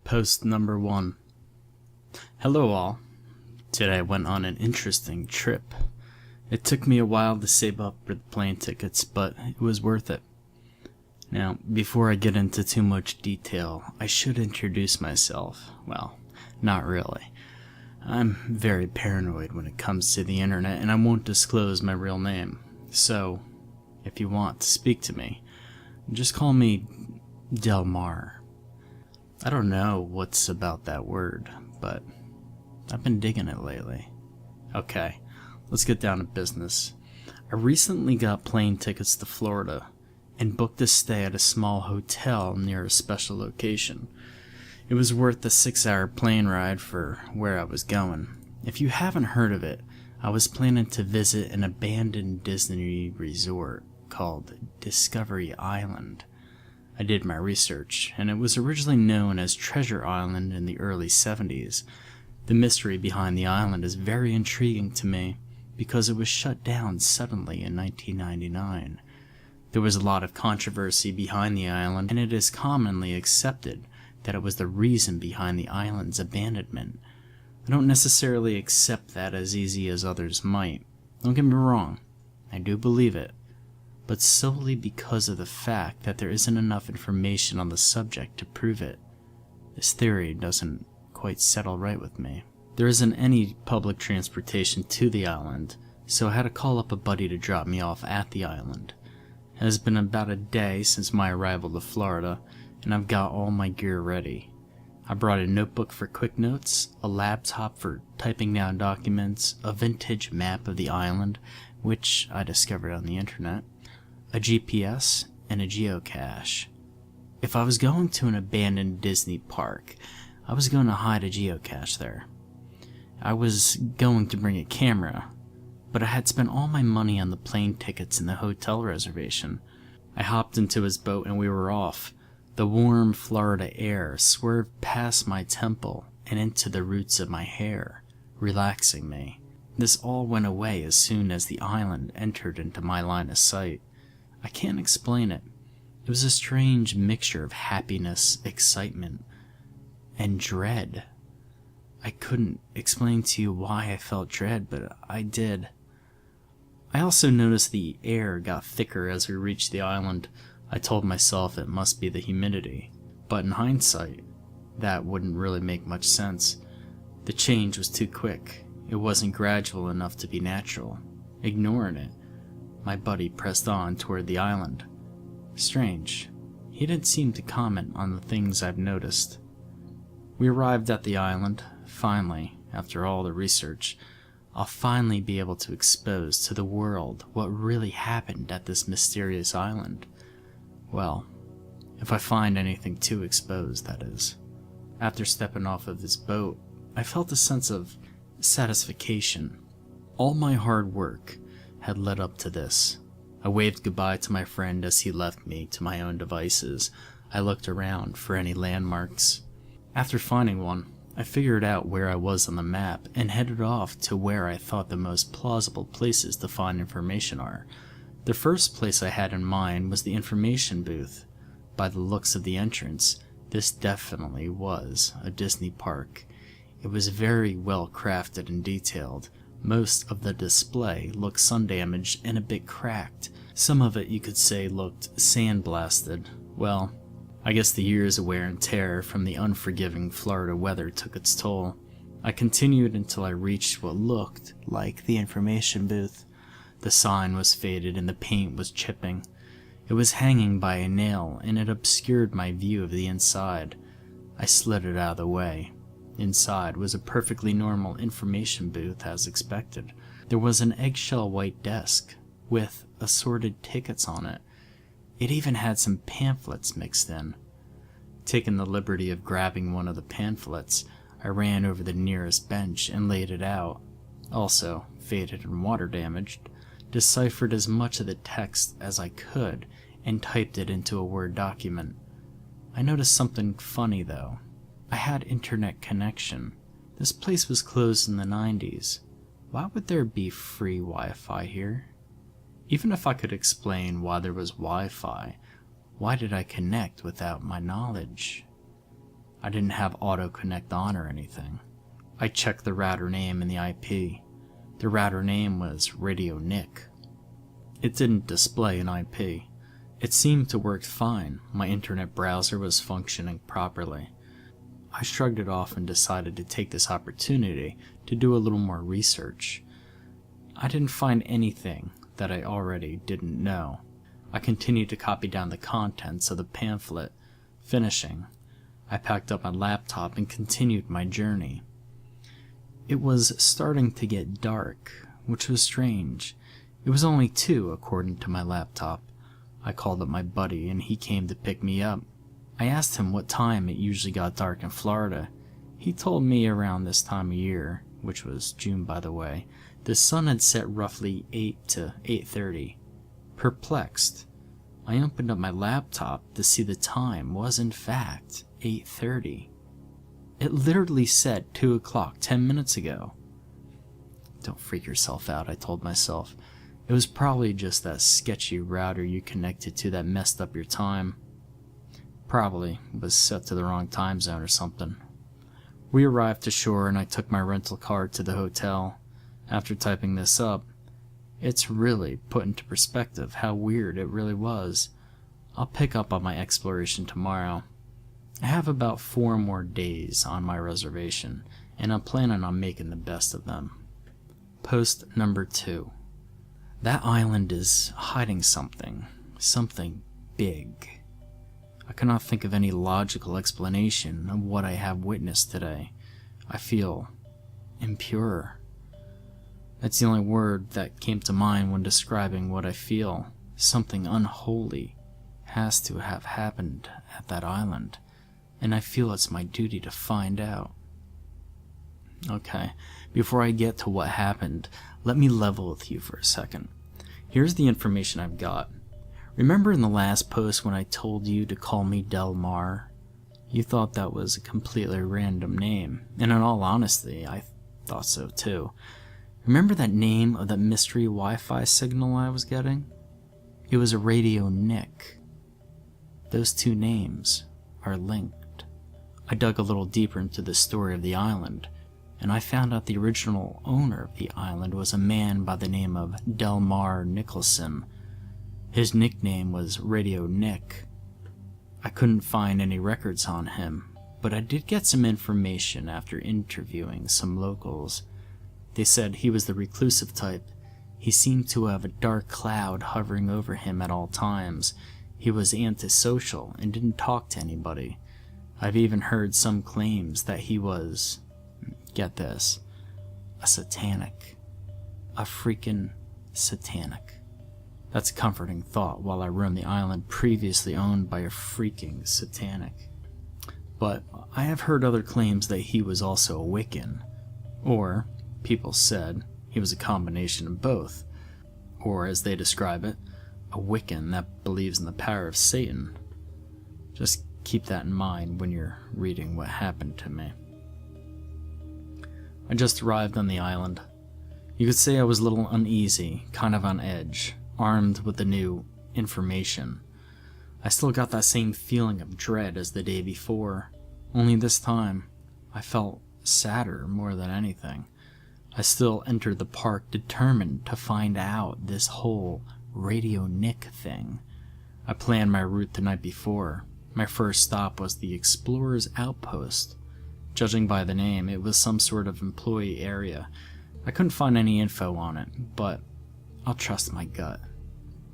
Post number 1. Hello all. Today I went on an interesting trip. It took me a while to save up for the plane tickets, but it was worth it. Now, before I get into too much detail, I should introduce myself. Well, not really. I'm very paranoid when it comes to the internet, and I won't disclose my real name. So, if you want to speak to me, just call me Del Mar. I don't know what's about that word, but I've been digging it lately. Okay, let's get down to business. I recently got plane tickets to Florida and booked a stay at a small hotel near a special location. It was worth the 6-hour plane ride for where I was going. If you haven't heard of it, I was planning to visit an abandoned Disney resort called Discovery Island. I did my research, and it was originally known as Treasure Island in the early 70s. The mystery behind the island is very intriguing to me because it was shut down suddenly in 1999. There was a lot of controversy behind the island, and it is commonly accepted that it was the reason behind the island's abandonment. I don't necessarily accept that as easy as others might. Don't get me wrong, I do believe it, but solely because of the fact that there isn't enough information on the subject to prove it. This theory doesn't quite settle right with me. There isn't any public transportation to the island, so I had to call up a buddy to drop me off at the island. It has been about a day since my arrival to Florida, and I've got all my gear ready. I brought a notebook for quick notes, a laptop for typing down documents, a vintage map of the island, which I discovered on the internet, a GPS, and a geocache. If I was going to an abandoned Disney park, I was going to hide a geocache there. I was going to bring a camera, but I had spent all my money on the plane tickets and the hotel reservation. I hopped into his boat and we were off. The warm Florida air swerved past my temple and into the roots of my hair, relaxing me. This all went away as soon as the island entered into my line of sight. I can't explain it. It was a strange mixture of happiness, excitement, and dread. I couldn't explain to you why I felt dread, but I did. I also noticed the air got thicker as we reached the island. I told myself it must be the humidity, but in hindsight, that wouldn't really make much sense. The change was too quick. It wasn't gradual enough to be natural. Ignoring it, my buddy pressed on toward the island. Strange. He didn't seem to comment on the things I've noticed. We arrived at the island. Finally, after all the research, I'll finally be able to expose to the world what really happened at this mysterious island. Well, if I find anything to expose, that is. After stepping off of this boat, I felt a sense of satisfaction. All my hard work had led up to this. I waved goodbye to my friend as he left me to my own devices. I looked around for any landmarks. After finding one, I figured out where I was on the map and headed off to where I thought the most plausible places to find information are. The first place I had in mind was the information booth. By the looks of the entrance, this definitely was a Disney park. It was very well crafted and detailed. Most of the display looked sun-damaged and a bit cracked. Some of it you could say looked sandblasted. Well, I guess the years of wear and tear from the unforgiving Florida weather took its toll. I continued until I reached what looked like the information booth. The sign was faded and the paint was chipping. It was hanging by a nail and it obscured my view of the inside. I slid it out of the way. Inside was a perfectly normal information booth as expected. There was an eggshell white desk with assorted tickets on it. It even had some pamphlets mixed in. Taking the liberty of grabbing one of the pamphlets, I ran over the nearest bench and laid it out. Also, faded and water damaged, deciphered as much of the text as I could and typed it into a Word document. I noticed something funny though. I had internet connection. This place was closed in the 90s. Why would there be free Wi-Fi here? Even if I could explain why there was Wi-Fi, why did I connect without my knowledge? I didn't have auto-connect on or anything. I checked the router name and the IP. The router name was Radio Nick. It didn't display an IP. It seemed to work fine. My internet browser was functioning properly. I shrugged it off and decided to take this opportunity to do a little more research. I didn't find anything that I already didn't know. I continued to copy down the contents of the pamphlet. Finishing, I packed up my laptop and continued my journey. It was starting to get dark, which was strange. It was only 2 according to my laptop. I called up my buddy and he came to pick me up. I asked him what time it usually got dark in Florida. He told me around this time of year, which was June by the way, the sun had set roughly 8 to 8:30. Perplexed, I opened up my laptop to see the time was in fact 8:30. It literally said 2 o'clock 10 minutes ago. Don't freak yourself out, I told myself. It was probably just that sketchy router you connected to that messed up your time. Probably was set to the wrong time zone or something. We arrived to shore and I took my rental car to the hotel. After typing this up, it's really put into perspective how weird it really was. I'll pick up on my exploration tomorrow. I have about 4 more days on my reservation, and I'm planning on making the best of them. Post number 2. That island is hiding something big. I cannot think of any logical explanation of what I have witnessed today. I feel impure. That's the only word that came to mind when describing what I feel. Something unholy has to have happened at that island, and I feel it's my duty to find out. Okay, before I get to what happened, let me level with you for a second. Here's the information I've got. Remember in the last post when I told you to call me Del Mar? You thought that was a completely random name, and in all honesty, I thought so too. Remember that name of that mystery Wi-Fi signal I was getting? It was a Radio Nick. Those 2 names are linked. I dug a little deeper into the story of the island, and I found out the original owner of the island was a man by the name of Delmar Nicholson. His nickname was Radio Nick. I couldn't find any records on him, but I did get some information after interviewing some locals. They said he was the reclusive type. He seemed to have a dark cloud hovering over him at all times. He was antisocial and didn't talk to anybody. I've even heard some claims that he was, get this, a satanic. A freaking satanic. That's a comforting thought while I roam the island previously owned by a freaking satanic. But I have heard other claims that he was also a Wiccan. Or, people said, he was a combination of both. Or, as they describe it, a Wiccan that believes in the power of Satan. Just keep that in mind when you're reading what happened to me. I just arrived on the island. You could say I was a little uneasy, kind of on edge, armed with the new information. I still got that same feeling of dread as the day before, only this time I felt sadder more than anything. I still entered the park determined to find out this whole Radio Nick thing. I planned my route the night before. My first stop was the Explorer's Outpost. Judging by the name, it was some sort of employee area. I couldn't find any info on it, but I'll trust my gut.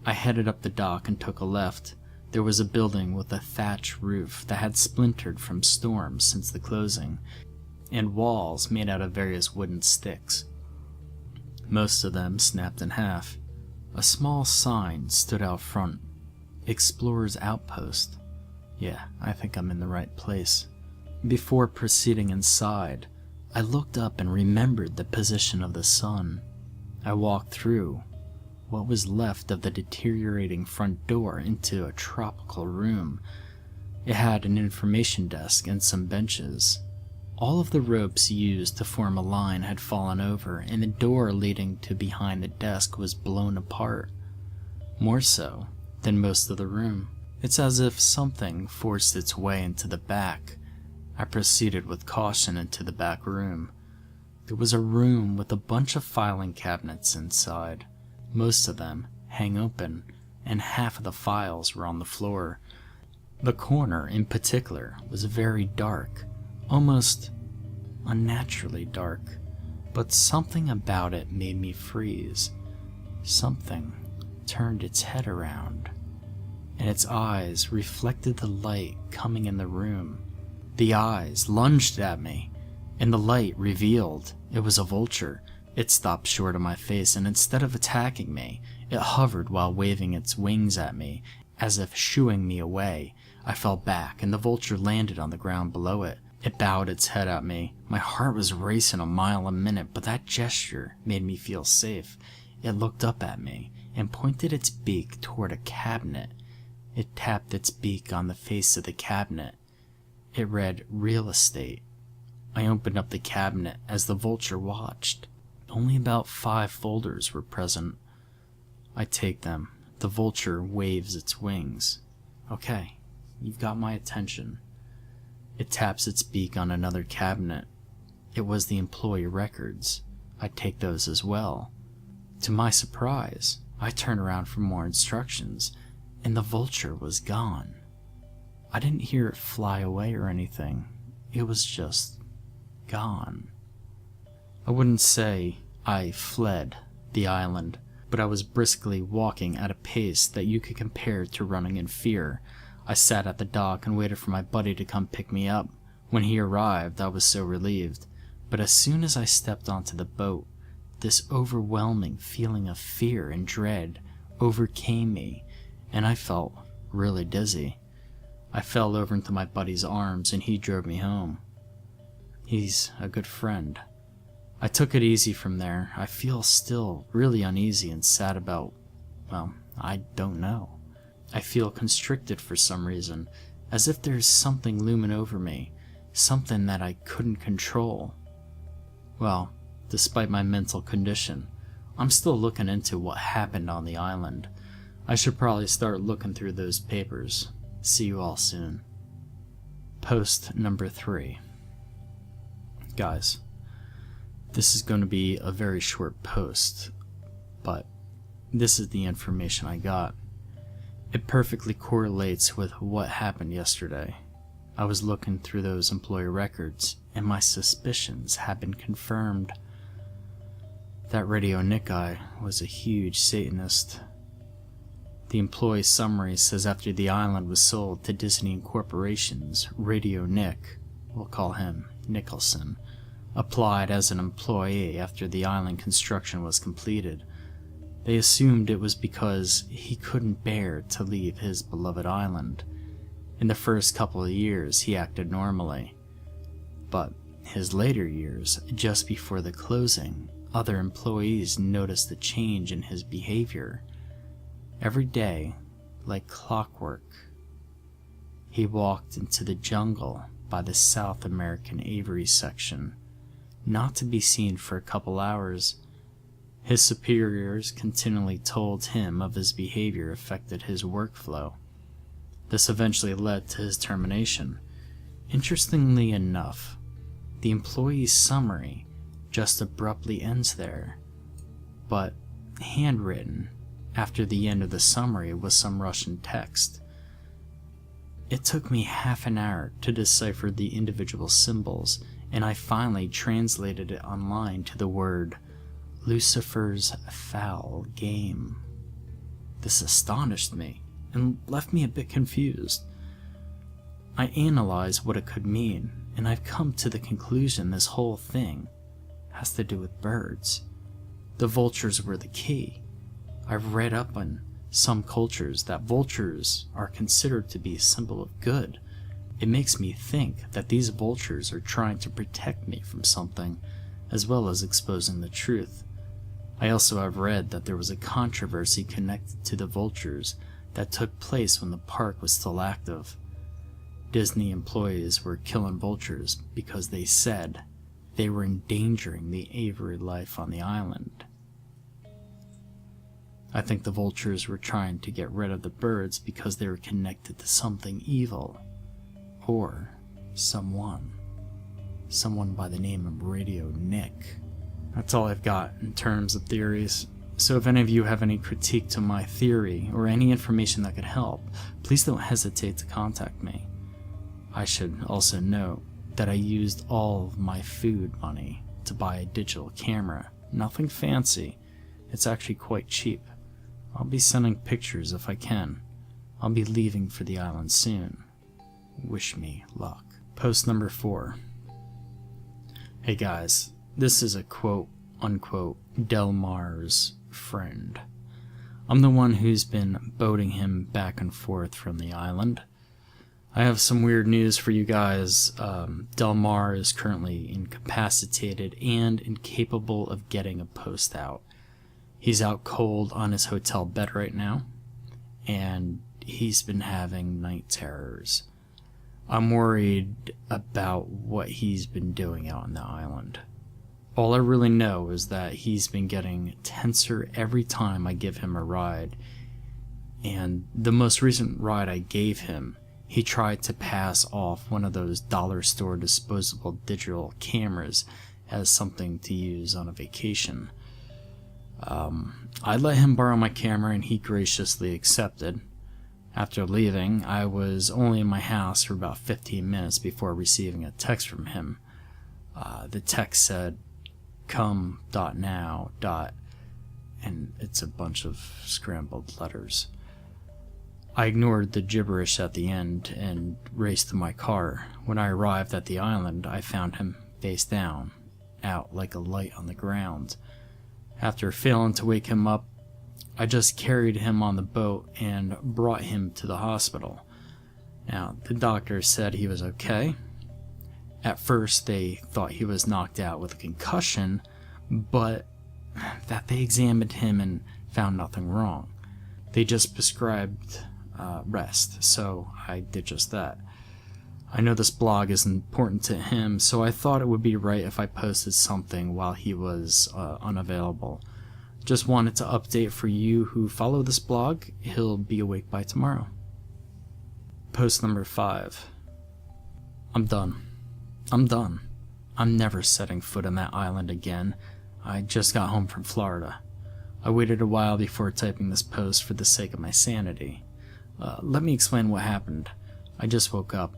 I headed up the dock and took a left. There was a building with a thatch roof that had splintered from storms since the closing, and walls made out of various wooden sticks. Most of them snapped in half. A small sign stood out front. Explorer's Outpost. Yeah, I think I'm in the right place. Before proceeding inside, I looked up and remembered the position of the sun. I walked through what was left of the deteriorating front door into a tropical room. It had an information desk and some benches. All of the ropes used to form a line had fallen over, and the door leading to behind the desk was blown apart. more so than most of the room. It's as if something forced its way into the back. I proceeded with caution into the back room. There was a room with a bunch of filing cabinets inside. Most of them hang open, and half of the files were on the floor. The corner in particular was very dark, almost unnaturally dark, but something about it made me freeze. Something turned its head around, and its eyes reflected the light coming in the room. The eyes lunged at me, and the light revealed it was a vulture. It stopped short of my face, and instead of attacking me, it hovered while waving its wings at me, as if shooing me away. I fell back, and the vulture landed on the ground below it. It bowed its head at me. My heart was racing a mile a minute, but that gesture made me feel safe. It looked up at me and pointed its beak toward a cabinet. It tapped its beak on the face of the cabinet. It read real estate. I opened up the cabinet as the vulture watched. Only about 5 folders were present. I take them. The vulture waves its wings. Okay, you've got my attention. It taps its beak on another cabinet. It was the employee records. I take those as well. To my surprise, I turn around for more instructions, and the vulture was gone. I didn't hear it fly away or anything. It was just gone. I wouldn't say I fled the island, but I was briskly walking at a pace that you could compare to running in fear. I sat at the dock and waited for my buddy to come pick me up. When he arrived, I was so relieved. But as soon as I stepped onto the boat, this overwhelming feeling of fear and dread overcame me, and I felt really dizzy. I fell over into my buddy's arms, and he drove me home. He's a good friend. I took it easy from there. I feel still really uneasy and sad about, well, I don't know. I feel constricted for some reason, as if there's something looming over me, something that I couldn't control. Well, despite my mental condition, I'm still looking into what happened on the island. I should probably start looking through those papers. See you all soon. Post number 3. Guys, this is going to be a very short post, but this is the information I got. It perfectly correlates with what happened yesterday. I was looking through those employee records, and my suspicions have been confirmed. That Radio Nick guy was a huge Satanist. The employee summary says after the island was sold to Disney Incorporation's Radio Nick, we'll call him Nicholson, applied as an employee after the island construction was completed. They assumed it was because he couldn't bear to leave his beloved island. In the first couple of years, he acted normally. But his later years, just before the closing, other employees noticed a change in his behavior. Every day, like clockwork, he walked into the jungle by the South American Aviary section, not to be seen for a couple hours. His superiors continually told him of his behavior affected his workflow. This eventually led to his termination. Interestingly enough, the employee's summary just abruptly ends there, but handwritten after the end of the summary was some Russian text. It took me half an hour to decipher the individual symbols, and I finally translated it online to the word Lucifer's foul game. This astonished me and left me a bit confused. I analyzed what it could mean, and I've come to the conclusion this whole thing has to do with birds. The vultures were the key. I've read up on some cultures that vultures are considered to be a symbol of good. It makes me think that these vultures are trying to protect me from something, as well as exposing the truth. I also have read that there was a controversy connected to the vultures that took place when the park was still active. Disney employees were killing vultures because they said they were endangering the aviary life on the island. I think the vultures were trying to get rid of the birds because they were connected to something evil. Or someone. Someone by the name of Radio Nick. That's all I've got in terms of theories. So if any of you have any critique to my theory or any information that could help, please don't hesitate to contact me. I should also note that I used all of my food money to buy a digital camera. Nothing fancy. It's actually quite cheap. I'll be sending pictures if I can. I'll be leaving for the island soon. Wish me luck. Post number 4. Hey guys, this is a quote-unquote Delmar's friend. I'm the one who's been boating him back and forth from the island. I have some weird news for you guys. Delmar is currently incapacitated and incapable of getting a post out. He's out cold on his hotel bed right now, and he's been having night terrors. I'm worried about what he's been doing out on the island. All I really know is that he's been getting tenser every time I give him a ride, and the most recent ride I gave him, he tried to pass off one of those dollar store disposable digital cameras as something to use on a vacation. I let him borrow my camera and he graciously accepted. After leaving, I was only in my house for about 15 minutes before receiving a text from him. The text said, come.now. And it's a bunch of scrambled letters. I ignored the gibberish at the end and raced to my car. When I arrived at the island, I found him face down, out like a light on the ground. After failing to wake him up, I just carried him on the boat and brought him to the hospital. Now, the doctor said he was okay. At first, they thought he was knocked out with a concussion, but that they examined him and found nothing wrong. They just prescribed rest, so I did just that. I know this blog is important to him, so I thought it would be right if I posted something while he was unavailable. Just wanted to update for you who follow this blog. He'll be awake by tomorrow. Post number 5. I'm done. I'm never setting foot on that island again. I just got home from Florida. I waited a while before typing this post for the sake of my sanity. Let me explain what happened. I just woke up.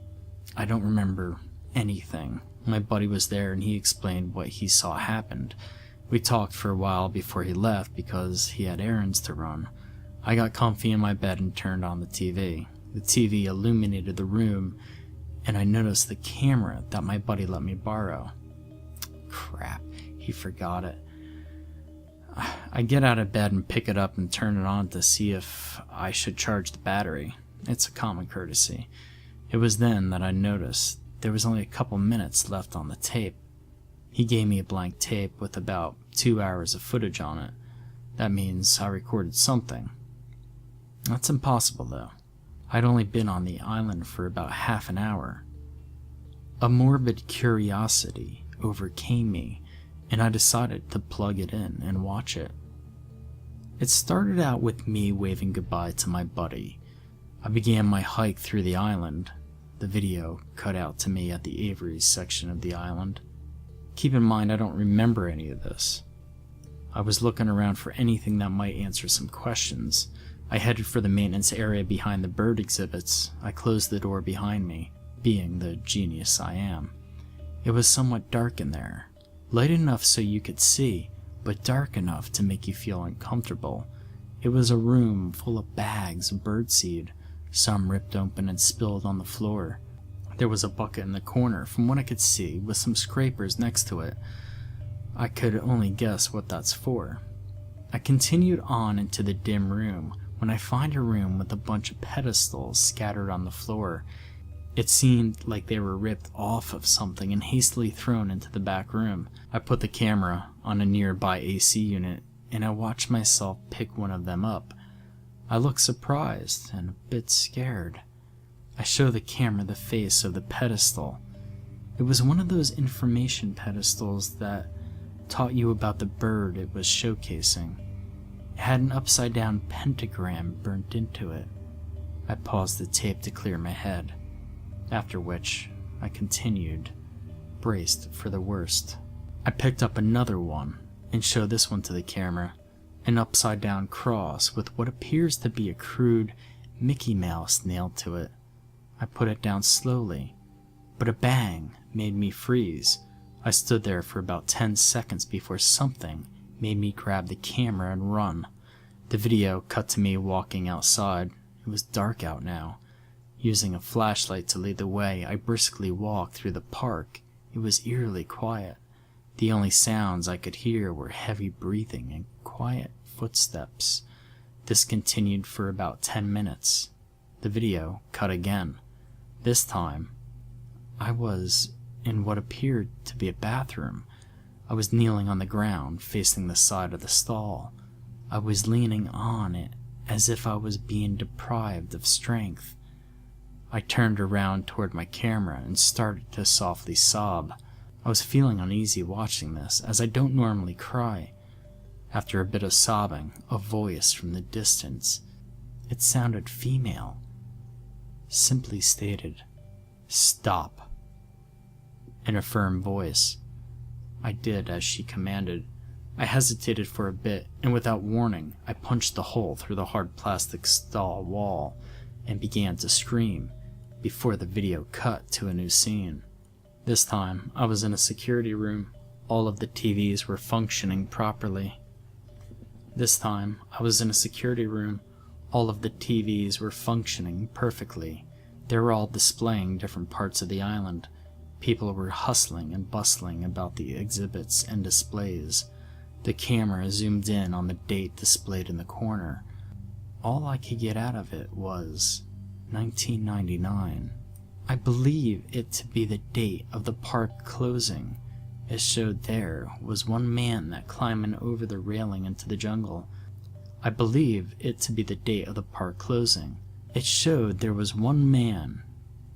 I don't remember anything. My buddy was there and he explained what he saw happened. We talked for a while before he left because he had errands to run. I got comfy in my bed and turned on the TV. The TV illuminated the room, and I noticed the camera that my buddy let me borrow. Crap, he forgot it. I get out of bed and pick it up and turn it on to see if I should charge the battery. It's a common courtesy. It was then that I noticed there was only a couple minutes left on the tape. He gave me a blank tape with about 2 hours of footage on it. That means I recorded something. That's impossible, though. I'd only been on the island for about half an hour. A morbid curiosity overcame me, and I decided to plug it in and watch it. It started out with me waving goodbye to my buddy. I began my hike through the island. The video cut out to me at the Avery's section of the island. Keep in mind, I don't remember any of this. I was looking around for anything that might answer some questions. I headed for the maintenance area behind the bird exhibits. I closed the door behind me, being the genius I am. It was somewhat dark in there. Light enough so you could see, but dark enough to make you feel uncomfortable. It was a room full of bags of birdseed, some ripped open and spilled on the floor. There was a bucket in the corner, from what I could see, with some scrapers next to it. I could only guess what that's for. I continued on into the dim room when I find a room with a bunch of pedestals scattered on the floor. It seemed like they were ripped off of something and hastily thrown into the back room. I put the camera on a nearby AC unit and I watched myself pick one of them up. I looked surprised and a bit scared. I show the camera the face of the pedestal. It was one of those information pedestals that taught you about the bird it was showcasing. It had an upside-down pentagram burnt into it. I paused the tape to clear my head, after which I continued, braced for the worst. I picked up another one and showed this one to the camera, an upside-down cross with what appears to be a crude Mickey Mouse nailed to it. I put it down slowly, but a bang made me freeze. I stood there for about 10 seconds before something made me grab the camera and run. The video cut to me walking outside. It was dark out now. Using a flashlight to lead the way, I briskly walked through the park. It was eerily quiet. The only sounds I could hear were heavy breathing and quiet footsteps. This continued for about 10 minutes. The video cut again. This time, I was in what appeared to be a bathroom. I was kneeling on the ground, facing the side of the stall. I was leaning on it as if I was being deprived of strength. I turned around toward my camera and started to softly sob. I was feeling uneasy watching this, as I don't normally cry. After a bit of sobbing, a voice from the distance, it sounded female, simply stated, "Stop," in a firm voice. I did as she commanded. I hesitated for a bit, and without warning, I punched the hole through the hard plastic stall wall and began to scream before the video cut to a new scene. This time, I was in a security room. All of the TVs were functioning properly. All of the TVs were functioning perfectly. They were all displaying different parts of the island. People were hustling and bustling about the exhibits and displays. The camera zoomed in on the date displayed in the corner. All I could get out of it was 1999. I believe it to be the date of the park closing. It showed there was one man that climbing over the railing into the jungle. I believe it to be the date of the park closing. It showed there was one man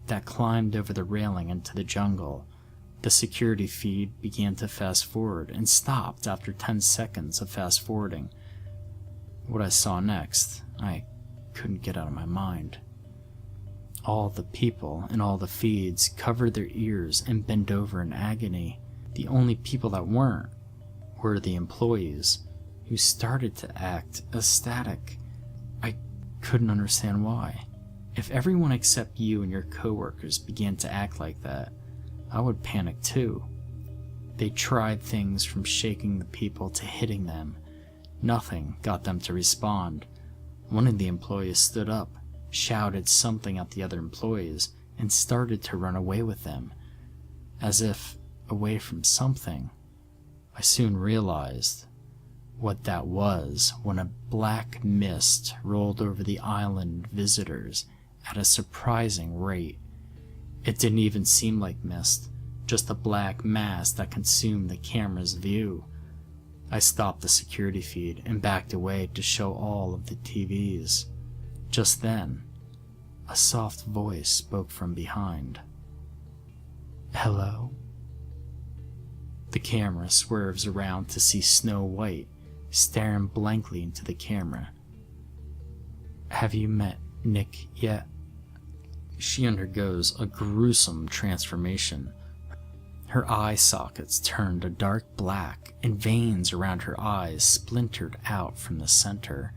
that climbed over the railing into the jungle. The security feed began to fast forward and stopped after 10 seconds of fast forwarding. What I saw next, I couldn't get out of my mind. All the people in all the feeds covered their ears and bent over in agony. The only people that weren't were the employees, who started to act ecstatic. I couldn't understand why. If everyone except you and your coworkers began to act like that, I would panic too. They tried things from shaking the people to hitting them. Nothing got them to respond. One of the employees stood up, shouted something at the other employees, and started to run away with them, as if away from something. I soon realized what that was when a black mist rolled over the island visitors at a surprising rate. It didn't even seem like mist, just a black mass that consumed the camera's view. I stopped the security feed and backed away to show all of the TVs. Just then, a soft voice spoke from behind. "Hello?" The camera swerves around to see Snow White staring blankly into the camera. "Have you met Nick yet?" She undergoes a gruesome transformation. Her eye sockets turned a dark black, and veins around her eyes splintered out from the center.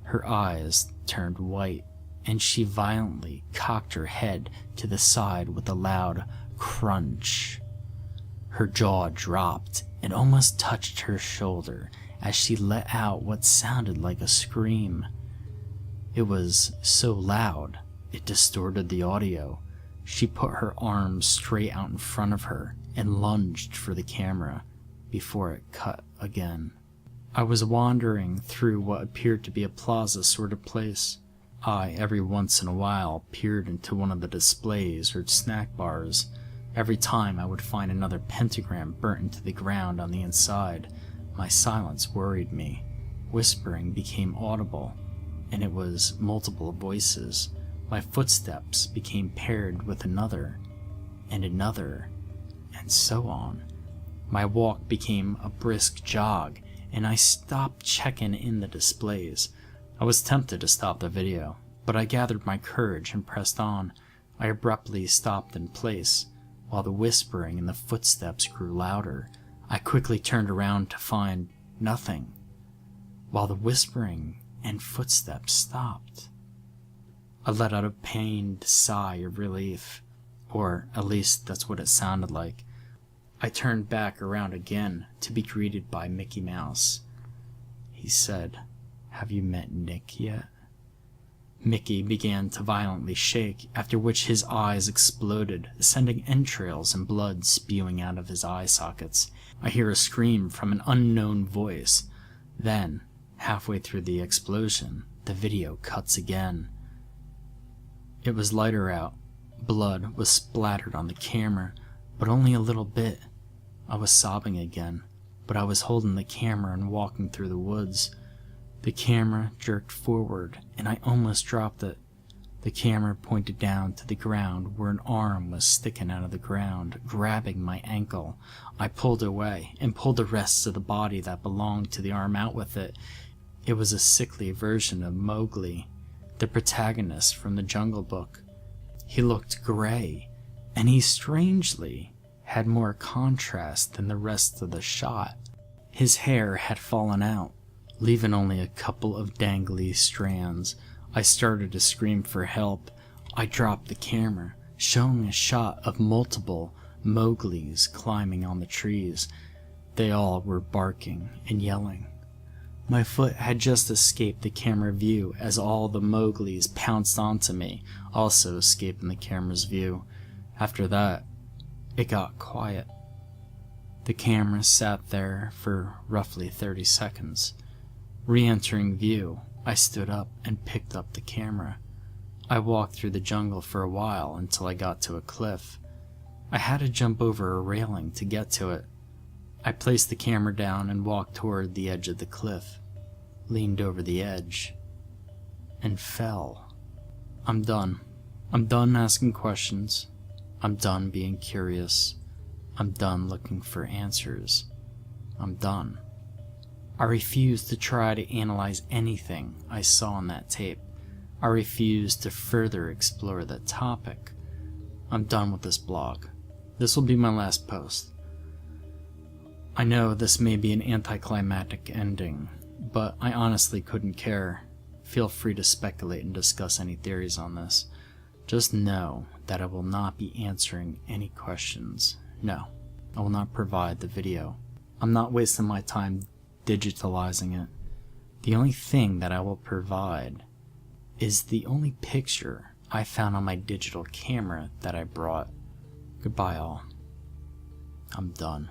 Her eyes turned white, and she violently cocked her head to the side with a loud crunch. Her jaw dropped and almost touched her shoulder as she let out what sounded like a scream. It was so loud, it distorted the audio. She put her arms straight out in front of her and lunged for the camera before it cut again. I was wandering through what appeared to be a plaza sort of place. I, every once in a while, peered into one of the displays or snack bars. Every time I would find another pentagram burnt into the ground on the inside. My silence worried me. Whispering became audible, and it was multiple voices. My footsteps became paired with another, and another, and so on. My walk became a brisk jog, and I stopped checking in the displays. I was tempted to stop the video, but I gathered my courage and pressed on. I abruptly stopped in place, while the whispering and the footsteps grew louder. I quickly turned around to find nothing, while the whispering and footsteps stopped. I let out a pained sigh of relief, or at least that's what it sounded like. I turned back around again to be greeted by Mickey Mouse. He said, "Have you met Nick yet?" Mickey began to violently shake, after which his eyes exploded, sending entrails and blood spewing out of his eye sockets. I hear a scream from an unknown voice. Then, halfway through the explosion, the video cuts again. It was lighter out. Blood was splattered on the camera, but only a little bit. I was sobbing again, but I was holding the camera and walking through the woods. The camera jerked forward, and I almost dropped it. The camera pointed down to the ground where an arm was sticking out of the ground, grabbing my ankle. I pulled away and pulled the rest of the body that belonged to the arm out with it. It was a sickly version of Mowgli, the protagonist from the Jungle Book. He looked gray, and he strangely had more contrast than the rest of the shot. His hair had fallen out, leaving only a couple of dangly strands. I started to scream for help. I dropped the camera, showing a shot of multiple Mowglis climbing on the trees. They all were barking and yelling. My foot had just escaped the camera view as all the Mowglis pounced onto me, also escaping the camera's view. After that, it got quiet. The camera sat there for roughly 30 seconds. Re-entering view, I stood up and picked up the camera. I walked through the jungle for a while until I got to a cliff. I had to jump over a railing to get to it. I placed the camera down and walked toward the edge of the cliff, leaned over the edge, and fell. I'm done. I'm done asking questions. I'm done being curious. I'm done looking for answers. I'm done. I refuse to try to analyze anything I saw on that tape. I refuse to further explore that topic. I'm done with this blog. This will be my last post. I know this may be an anticlimactic ending, but I honestly couldn't care. Feel free to speculate and discuss any theories on this. Just know that I will not be answering any questions. No, I will not provide the video. I'm not wasting my time digitalizing it. The only thing that I will provide is the only picture I found on my digital camera that I brought. Goodbye all. I'm done.